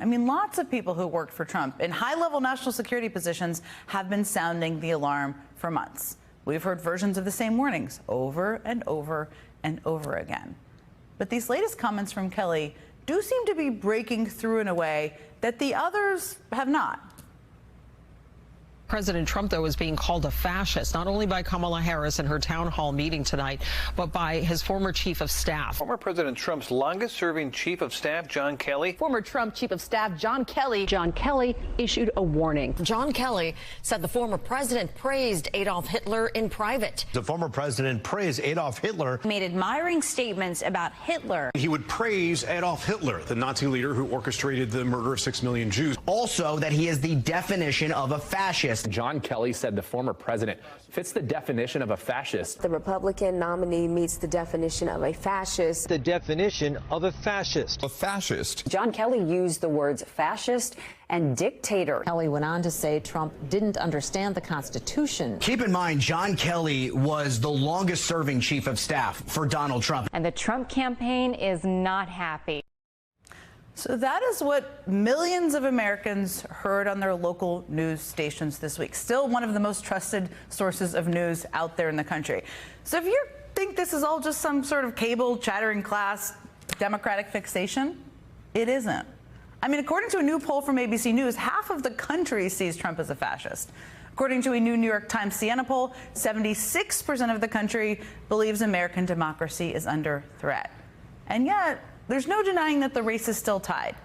I mean, lots of people who worked for Trump in high-level national security positions have been sounding the alarm for months. We've heard versions of the same warnings over and over and over again. But these latest comments from Kelly do seem to be breaking through in a way that the others have not. President Trump, though, is being called a fascist, not only by Kamala Harris in her town hall meeting tonight, but by his former chief of staff. Former President Trump's longest-serving chief of staff, John Kelly. Former Trump chief of staff, John Kelly issued a warning. John Kelly said the former president praised Adolf Hitler in private. The former president praised Adolf Hitler. Made admiring statements about Hitler. He would praise Adolf Hitler, the Nazi leader who orchestrated the murder of 6 million Jews. Also, that he is the definition of a fascist. John Kelly said the former president fits the definition of a fascist. The Republican nominee meets the definition of a fascist. The definition of a fascist. A fascist. John Kelly used the words fascist and dictator. Kelly went on to say Trump didn't understand the Constitution. Keep in mind, John Kelly was the longest-serving chief of staff for Donald Trump. And the Trump campaign is not happy. So that is what millions of Americans heard on their local news stations this week. Still one of the most trusted sources of news out there in the country. So if you think this is all just some sort of cable chattering class Democratic fixation, it isn't. I mean, according to a new poll from ABC News, half of the country sees Trump as a fascist. According to a new New York Times Siena poll, 76% of the country believes American democracy is under threat. And yet, there's no denying that the race is still tied.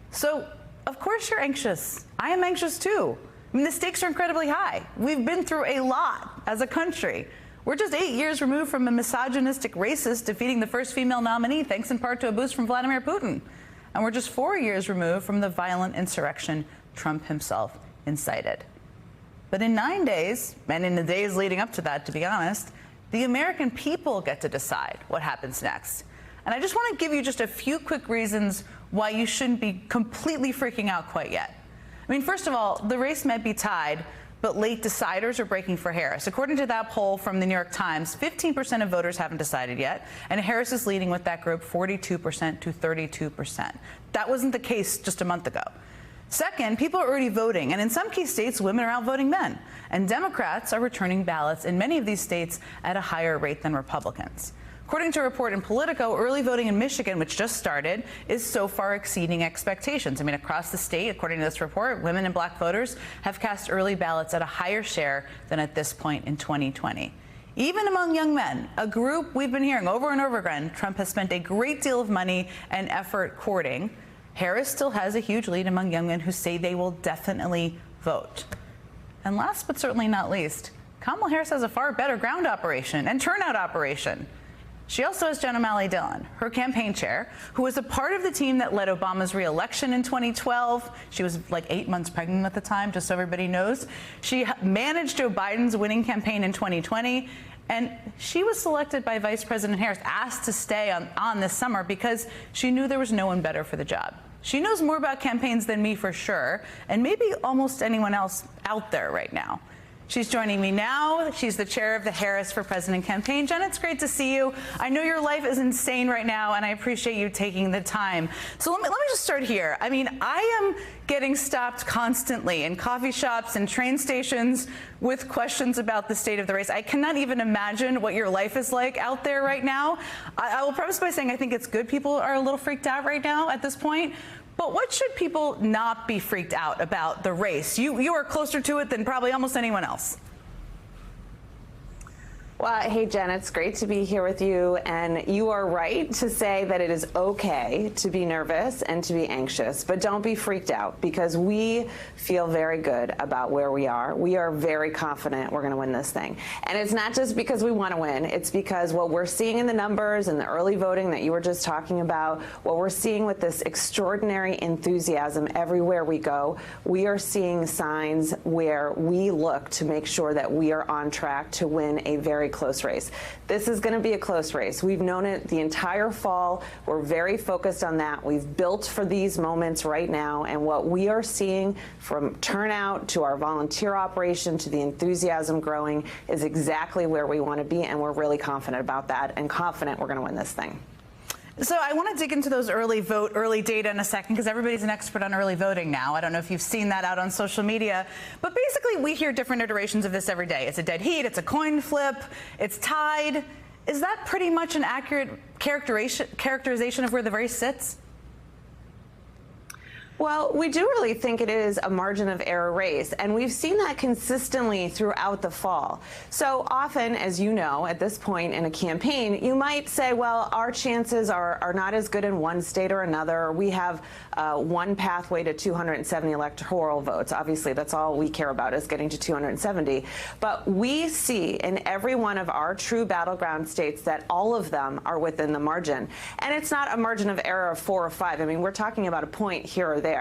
So, of course you're anxious. I am anxious too. I mean, the stakes are incredibly high. We've been through a lot as a country. We're just 8 years removed from a misogynistic racist defeating the first female nominee, thanks in part to a boost from Vladimir Putin. And we're just 4 years removed from the violent insurrection Trump himself incited. But in 9 days, and in the days leading up to that, to be honest, the American people get to decide what happens next. And I just want to give you just a few quick reasons why you shouldn't be completely freaking out quite yet. I mean, first of all, the race might be tied, but late deciders are breaking for Harris. According to that poll from the New York Times, 15% of voters haven't decided yet, and Harris is leading with that group 42% to 32%. That wasn't the case just a month ago. Second, people are already voting, and in some key states, women are outvoting men. And Democrats are returning ballots in many of these states at a higher rate than Republicans. According to a report in Politico, early voting in Michigan, which just started, is so far exceeding expectations. I mean, across the state, according to this report, women and black voters have cast early ballots at a higher share than at this point in 2020. Even among young men, a group we've been hearing over and over again, Trump has spent a great deal of money and effort courting. Harris still has a huge lead among young men who say they will definitely vote. And last but certainly not least, Kamala Harris has a far better ground operation and turnout operation. She also has Jen O'Malley Dillon, her campaign chair, who was a part of the team that led Obama's re-election in 2012. She was like 8 months pregnant at the time, just so everybody knows. She managed Joe Biden's winning campaign in 2020, and she was selected by Vice President Harris, asked to stay on this summer because she knew there was no one better for the job. She knows more about campaigns than me for sure, and maybe almost anyone else out there right now. She's joining me now. She's the chair of the Harris for President campaign. Jen, it's great to see you. I know your life is insane right now, and I appreciate you taking the time. So let me just start here. I mean, I am getting stopped constantly in coffee shops and train stations with questions about the state of the race. I cannot even imagine what your life is like out there right now. I will preface by saying I think it's good people are a little freaked out right now at this point. But what should people not be freaked out about the race? You are closer to it than probably almost anyone else. Well, hey, Jen, it's great to be here with you. And you are right to say that it is okay to be nervous and to be anxious, but don't be freaked out because we feel very good about where we are. We are very confident we're going to win this thing. And it's not just because we want to win. It's because what we're seeing in the numbers and the early voting that you were just talking about, what we're seeing with this extraordinary enthusiasm everywhere we go, we are seeing signs where we look to make sure that we are on track to win a very close race. This is going to be a close race. We've known it the entire fall. We're very focused on that. We've built for these moments right now, and what we are seeing from turnout to our volunteer operation to the enthusiasm growing is exactly where we want to be, and we're really confident about that and confident we're going to win this thing. So I want to dig into those early data in a second, because everybody's an expert on early voting now. I don't know if you've seen that out on social media, but basically we hear different iterations of this every day. It's a dead heat, it's a coin flip, it's tied. Is that pretty much an accurate characterization of where the race sits? Well, we do really think it is a margin of error race, and we've seen that consistently throughout the fall. So often, as you know, at this point in a campaign, you might say, well, our chances are not as good in one state or another. We have one pathway to 270 electoral votes. Obviously, that's all we care about, is getting to 270. But we see in every one of our true battleground states that all of them are within the margin. And it's not a margin of error of 4 or 5. I mean, we're talking about a point here or there.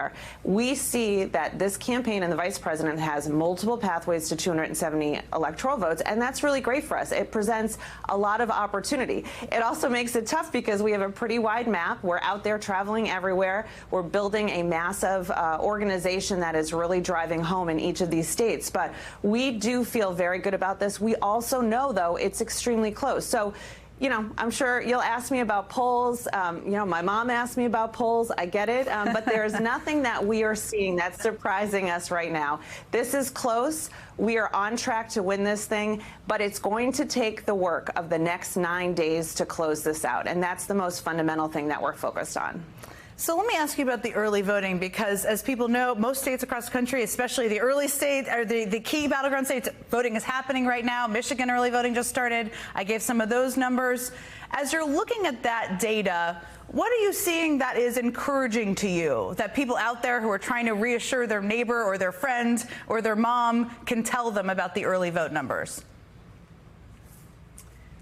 We see that this campaign and the vice president has multiple pathways to 270 electoral votes, and that's really great for us. It presents a lot of opportunity. It also makes it tough because we have a pretty wide map. We're out there traveling everywhere. We're building a massive organization that is really driving home in each of these states. But we do feel very good about this. We also know, though, it's extremely close. So, you know, I'm sure you'll ask me about polls. You know, my mom asked me about polls. I get it. But there's nothing that we are seeing that's surprising us right now. This is close. We are on track to win this thing, but it's going to take the work of the next 9 days to close this out. And that's the most fundamental thing that we're focused on. So let me ask you about the early voting, because as people know, most states across the country, especially the early states, or the key battleground states, voting is happening right now. Michigan early voting just started. I gave some of those numbers. As you're looking at that data, what are you seeing that is encouraging to you, that people out there who are trying to reassure their neighbor or their friend or their mom can tell them about the early vote numbers?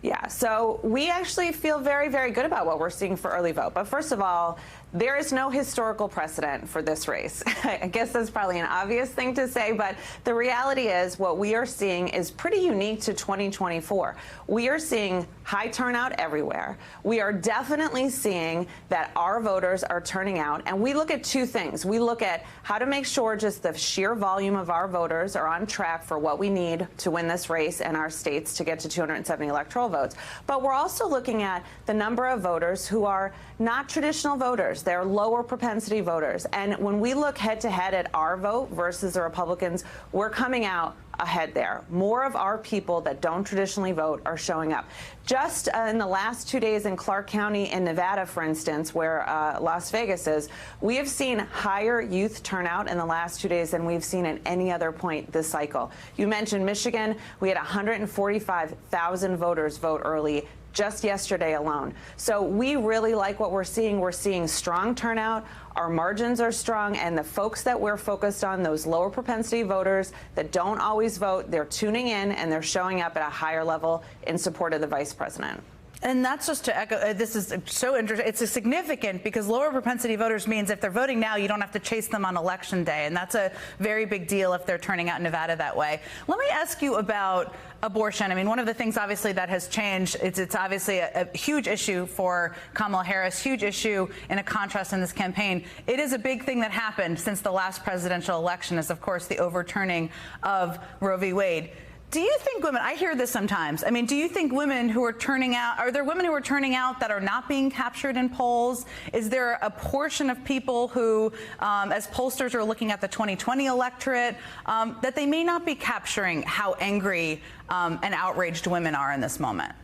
Yeah, so we actually feel very, very good about what we're seeing for early vote. But first of all, there is no historical precedent for this race. I guess that's probably an obvious thing to say, but the reality is what we are seeing is pretty unique to 2024. We are seeing high turnout everywhere. We are definitely seeing that our voters are turning out, and we look at two things. We look at how to make sure just the sheer volume of our voters are on track for what we need to win this race in our states to get to 270 electoral votes. But we're also looking at the number of voters who are not traditional voters. They're lower propensity voters. And when we look head to head at our vote versus the Republicans, we're coming out ahead there. More of our people that don't traditionally vote are showing up. Just in the last 2 days in Clark County in Nevada, for instance, where Las Vegas is, we have seen higher youth turnout in the last 2 days than we've seen at any other point this cycle. You mentioned Michigan. We had 145,000 voters vote early just yesterday alone. So we really like what we're seeing. We're seeing strong turnout. Our margins are strong, and the folks that we're focused on, those lower propensity voters that don't always vote, they're tuning in and they're showing up at a higher level in support of the vice president. And that's just to echo, this is so interesting. It's significant because lower propensity voters means if they're voting now, you don't have to chase them on election day. And that's a very big deal if they're turning out in Nevada that way. Let me ask you about abortion. I mean, one of the things obviously that has changed, it's obviously a huge issue for Kamala Harris, huge issue in a contrast in this campaign. It is a big thing that happened since the last presidential election is, of course, the overturning of Roe v. Wade. Do you think women, I hear this sometimes, I mean, do you think women who are turning out, are there women who are turning out that are not being captured in polls? Is there a portion of people who, as pollsters are looking at the 2020 electorate, that they may not be capturing how angry and outraged women are in this moment?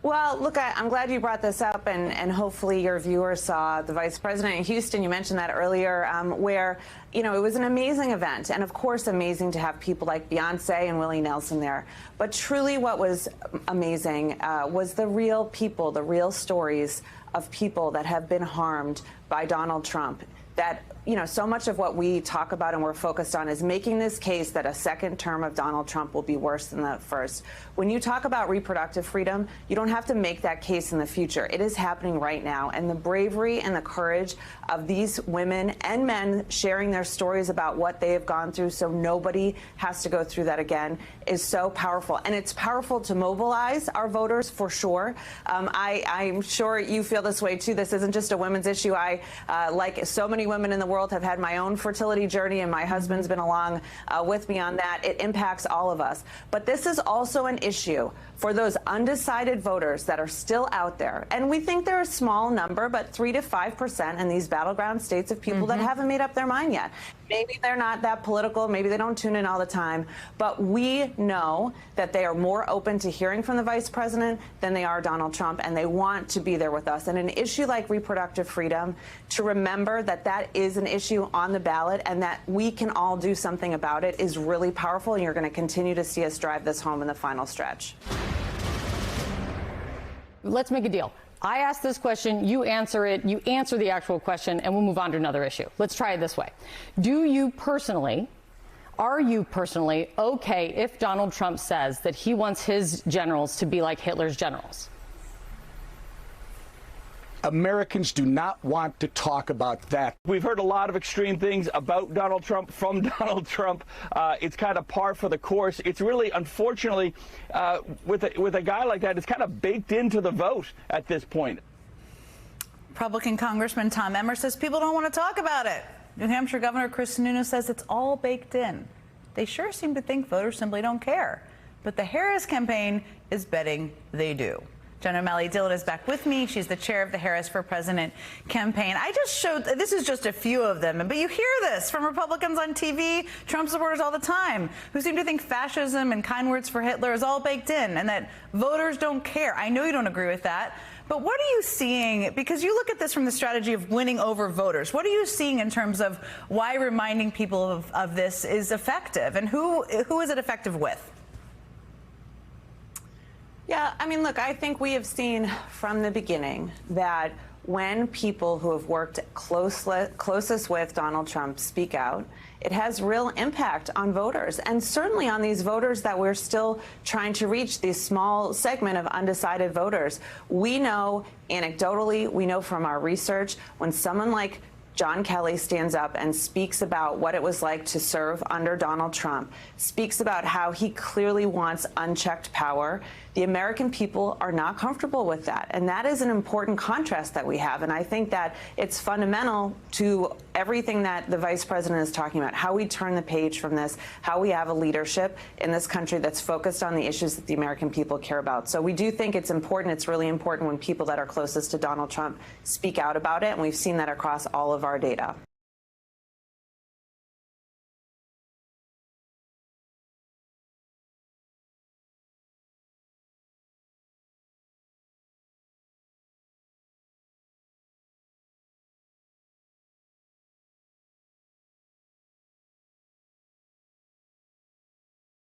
Well, look, I'm glad you brought this up, and hopefully your viewers saw the vice president in Houston. You mentioned that earlier, where, you know, it was an amazing event. And of course, amazing to have people like Beyonce and Willie Nelson there. But truly what was amazing was the real people, the real stories of people that have been harmed by Donald Trump. That, you know, so much of what we talk about and we're focused on is making this case that a second term of Donald Trump will be worse than the first. When you talk about reproductive freedom, you don't have to make that case in the future. It is happening right now. And the bravery and the courage of these women and men sharing their stories about what they have gone through so nobody has to go through that again is so powerful. And it's powerful to mobilize our voters for sure. I'm sure you feel this way too. This isn't just a women's issue. I I, like so many women in the world, have had my own fertility journey, and my husband's been along with me on that. It impacts all of us. But this is also an issue for those undecided voters that are still out there. And we think they're a small number, but 3 to 5% in these battleground states of people that haven't made up their mind yet. Maybe they're not that political. Maybe they don't tune in all the time. But we know that they are more open to hearing from the vice president than they are Donald Trump, and they want to be there with us. And an issue like reproductive freedom, to remember that that is an issue on the ballot and that we can all do something about it, is really powerful. And you're going to continue to see us drive this home in the final stretch. Let's make a deal. I ask this question, you answer it, you answer the actual question, and we'll move on to another issue. Let's try it this way. Are you personally okay if Donald Trump says that he wants his generals to be like Hitler's generals? Americans do not want to talk about that. We've heard a lot of extreme things about Donald Trump from Donald Trump. It's kind of par for the course. It's really, unfortunately, with a guy like that, it's kind of baked into the vote at this point. Republican Congressman Tom Emmer says people don't want to talk about it. New Hampshire Governor Chris Sununu says it's all baked in. They sure seem to think voters simply don't care. But the Harris campaign is betting they do. Jen O'Malley Dillon is back with me. She's the chair of the Harris for President campaign. I just showed, this is just a few of them, but you hear this from Republicans on TV, Trump supporters all the time, who seem to think fascism and kind words for Hitler is all baked in and that voters don't care. I know you don't agree with that, but what are you seeing? Because you look at this from the strategy of winning over voters. What are you seeing in terms of why reminding people of this is effective, and who is it effective with? Yeah, I mean, look, I think we have seen from the beginning that when people who have worked closest with Donald Trump speak out, it has real impact on voters, and certainly on these voters that we're still trying to reach, this small segment of undecided voters. We know anecdotally, we know from our research, when someone like John Kelly stands up and speaks about what it was like to serve under Donald Trump, speaks about how he clearly wants unchecked power, the American people are not comfortable with that. And that is an important contrast that we have. And I think that it's fundamental to everything that the vice president is talking about, how we turn the page from this, how we have a leadership in this country that's focused on the issues that the American people care about. So we do think it's important. It's really important when people that are closest to Donald Trump speak out about it. And we've seen that across all of our data.